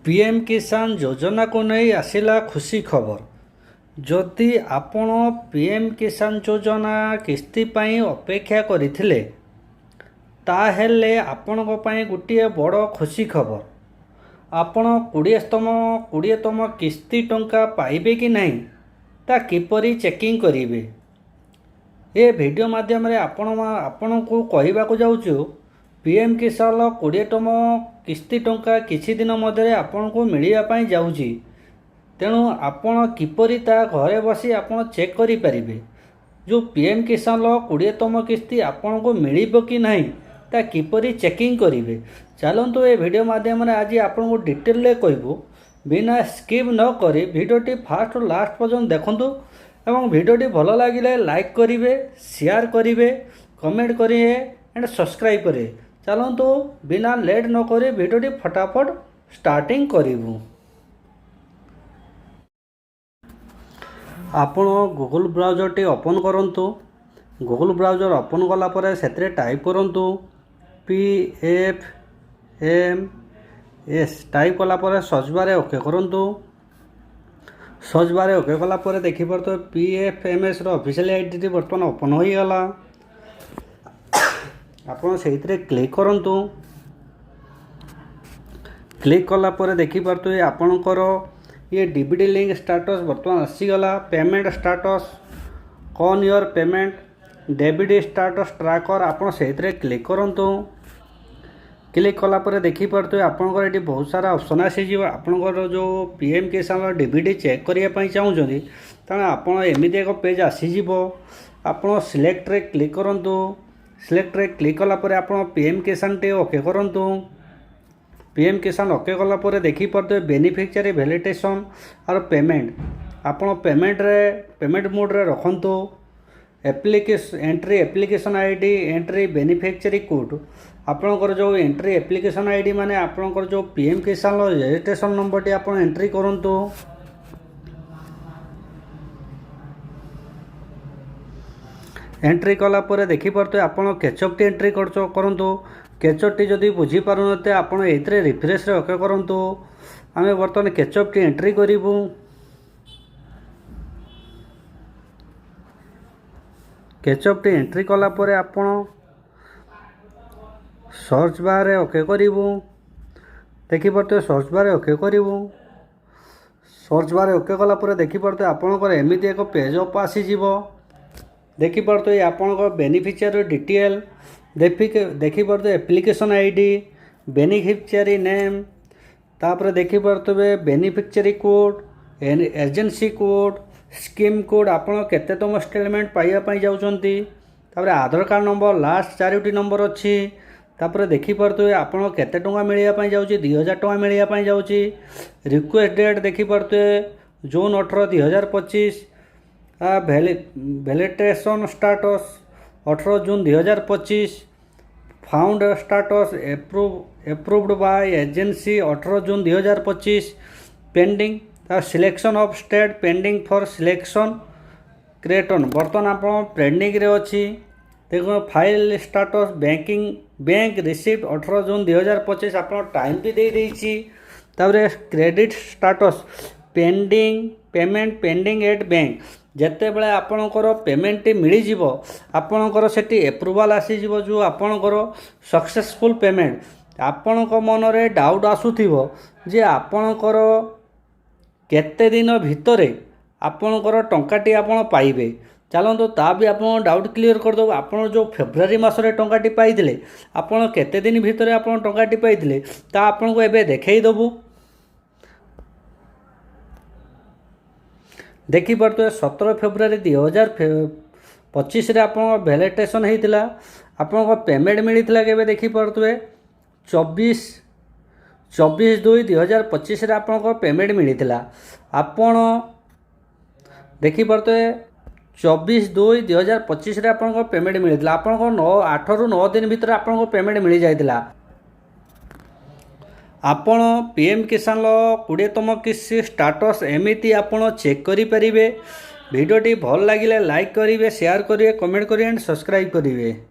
PM किसान योजना को नहीं आसिला खुशी खबर। जदि आपण पीएम किसान योजना किस्ती पाई अपेक्षा करथिले ताहेले आपणको पाई गोटे बड़ खुशी खबर। आपण 20तम किस्ती टंका पाइबे कि नहीं ता किपरि चेकिंग करिवे। ए वीडियो माध्यम रे आपण को कहबा को जाउछु पीएम किसान 20तम किस्ती टंका किछि दिन मध्य आपण को मिलिया पाई जाउछि। तेणु आपण किपरि ता घरे बसी आपण चेक करि परिबे जो पीएम किसान 20तम किस्ती आपण को मिलिबो कि नहीं ता किपरि चेकिंग करिवे। चलंतु ए वीडियो माध्यम रे आज आपण को डिटेल ले कहबो बिना स्किप न करी वीडियोटी फास्ट और लास्ट पर्यंत देखंतु एवं वीडियोटी भल लागिले लाइक करिवे, शेयर करिवे, कमेंट करिवे एंड सब्सक्राइब करिवे। चलंतु बिना लेट न करी वीडियोटी फटाफट स्टार्टिंग करिवु। आपण गूगल ब्राउजर टी ओपन करंतु। गूगल ब्राउजर ओपन कला परे सेतरे टाइप करंतु PFMS टाइप कला परे सर्च बारे ओके करंतु। सर्च बारे ओके कला परे देखि परतो PFMS रो ऑफिशियल आईडी वर्तमान ओपन होई गला। आपण सेहितरे क्लिक करंतु। क्लिक कला परे देखि परतो आपणकर ये डीबीडी लिंक स्टेटस वर्तमान आसी गला। पेमेंट स्टेटस कौन your payment DBD status tracker आपण सेहितरे क्लिक करंतु। क्लिक कला परे देखि परतो आपणकर एटी बहुत सारा ऑप्शन आसी जीव। आपणकर जो पीएम किसान डीबीडी चेक करिया पई चाहुचोनी ताना आपण एमिति एक पेज आसी जीव। आपण सिलेक्ट रे क्लिक करंतु। सिलेक्ट रे क्लिक कला परे आपण पीएम किसान टे ओके करंतु। पीएम किसान ओके कला परे देखि परतो बेनिफिशियरी वैलिडेशन और पेमेंट आपण पेमेंट मोड रे रखंतु। Application entry application ID entry beneficiary code आपणकर जो एंट्री एप्लिकेशन आईडी माने आपणकर जो पीएम किसान रजिस्ट्रेशन नंबर टी आपण एंट्री करंतु। एंट्री कला परे देखि परतो आपण कैचअप टी एंट्री करंतु। कैचअप टी जदि बुझी पारुनते आपण एथरे रिफ्रेश रे ओके करंतु। आमे वर्तमान कैचअप टी एंट्री करिवु। कैचअप टी एंट्री कला परे आपण सर्च बार रे ओके करिवु। देखि परतो सर्च बार रे ओके करिवु। सर्च बार रे ओके कला परे देखि परतो आपणकर एमिति एक पेज अप आसी जीवो। देखि परतो ए आपणकर बेनिफिशियरी डिटेल देखि परतो एप्लिकेशन आईडी बेनिफिशियरी नेम तापर देखि परतो beneficiary code agency code scheme code आपण केतेतम स्टेटमेंट पाइबा पई जाउचंती। तापर आधार कार्ड नंबर लास्ट 4टी नंबर अछि। तापर देखि परतो आपण केते टंका मिलिया पई जाउची 2000 टंका मिलिया पई जाउची। रिक्वेस्ट डेट देखि परतो June 18 2025 validation status 18 June 2025 found status approved by agency 18 June 2025 pending selection of state pending for selection क्रिएटन बर्तमान आपण पेंडिंग रे अछि। देखो file status bank received 18 June 2025 आपण टाइम भी दे देछि। तारे credit status pending payment pending at bank जेते बेले आपणकर पेमेंट मिली जीवो आपणकर सेठी एप्रूवल आसी जीवो जो आपणकर सक्सेसफुल पेमेंट। आपणक मन रे डाउट आसुथिवो जे आपणकर केते दिन भितरे आपणकर टंकाटी आपण पाइबे। चलंतु ता भी आपण डाउट क्लियर कर दो। आपण जो फेब्रुआरी मासरे टंकाटी पाइथिले आपण केते दिन भितरे आपण टंकाटी पाइथिले ता आपण को एबे देखेई दबु। देखि परतो 17 फेब्रुआरी 2025 रे आपण वैलिडेशन हेतिला। आपण को पेमेंट मिलिथिला केबे देखि परतो 24/2/2025 रे आपण को पेमेंट मिलिथिला। आपण देखि परतो 24/2/2025 रे आपण को पेमेंट मिलिथिला। आपण को 8 रु 9 दिन भीतर आपण को पेमेंट मिली जाइतिला। आपण पीएम किसान 20तम किस्ती स्टेटस एमिति आपण चेक करि परिबे। वीडियोटी भल लागिले लाइक करिवे, शेयर करिवे, कमेंट करिवे एंड सब्सक्राइब करिवे।